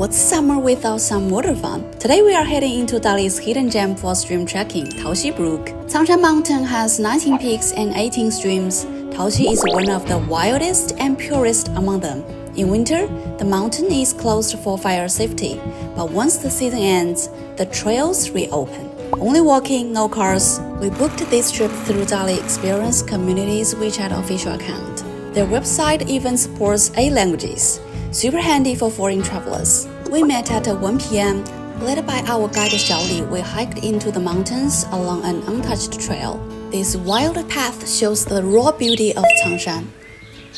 What's summer without some water fun? Today we are heading into Dali's hidden gem for stream trekking, Taoxi Brook. Tangshan Mountain has 19 peaks and 18 streams. Taoxi is one of the wildest and purest among them. In winter, the mountain is closed for fire safety, but once the season ends, the trails reopen. Only walking, no cars. We booked this trip through Dali Experience Community's WeChat official account. Their website even supports 8 languages. Super handy for foreign travelers. We met at 1 p.m. Led by our guide Xiaoli, we hiked into the mountains along an untouched trail. This wild path shows the raw beauty of Tangshan.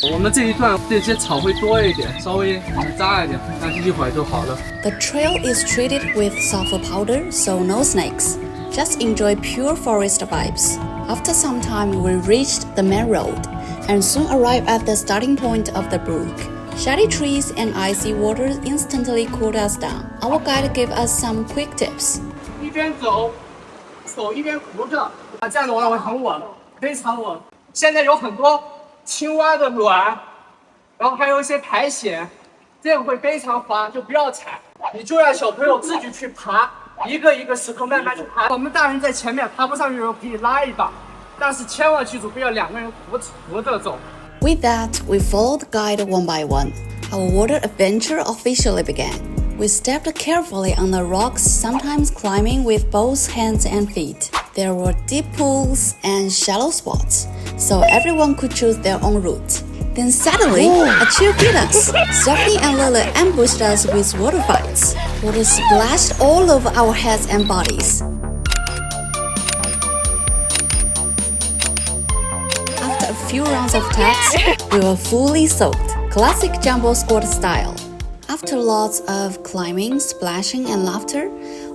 我们这一段这些草会多一点，稍微扎一点，但是一会儿就好了。The trail is treated with sulfur powder, so no snakes. Just enjoy pure forest vibes. After some time, we reached the main road and soon arrived at the starting point of the brook. Shady trees and icy water instantly cooled us down. Our guide gave us some quick tips. 一边走，手一边扶着，这样的话会很稳，非常稳。现在有很多青蛙的卵，然后还有一些苔藓，这个会非常滑，就不要踩。你就让小朋友自己去爬，一个一个石头慢慢去爬。我们大人在前面爬不上去的时候可以拉一把，但是千万记住不要两个人扶着走。 With that, we followed the guide one by one. Our water adventure officially began. We stepped carefully on the rocks, sometimes climbing with both hands and feet. There were deep pools and shallow spots, so everyone could choose their own route. Then suddenly, a chill hit us. Stephanie and Lily ambushed us with water fights. Water splashed all over our heads and bodies. After a few rounds of taps, we were fully soaked. Classic jumbo squad style. After lots of climbing, splashing, and laughter,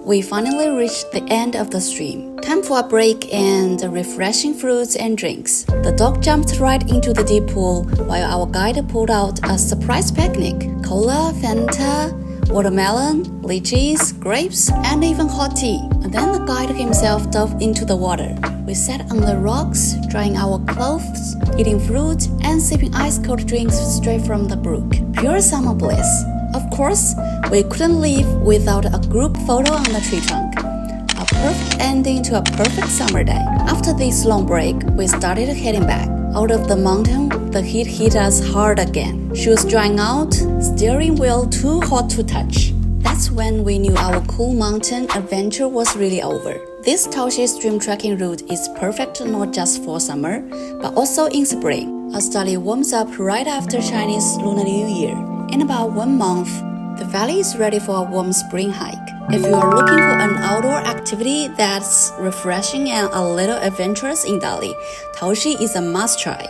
we finally reached the end of the stream. Time for a break and refreshing fruits and drinks. The dog jumped right into the deep pool while our guide pulled out a surprise picnic. Cola, Fanta, watermelon, lychees, grapes, and even hot tea. And then the guide himself dove into the water. We sat on the rocks, drying our clothes, eating fruit, and sipping ice-cold drinks straight from the brook. Pure summer bliss. Of course, we couldn't leave without a group photo on the tree trunk. A perfect ending to a perfect summer day. After this long break, we started heading back. Out of the mountain, the heat hit us hard again. Shoes drying out, steering wheel too hot to touch. That's when we knew our cool mountain adventure was really over. This Taoxi stream trekking route is perfect not just for summer, but also in spring, as Dali warms up right after Chinese Lunar New Year. In about 1 month, the valley is ready for a warm spring hike. If you are looking for an outdoor activity that's refreshing and a little adventurous in Dali, Taoxi is a must-try.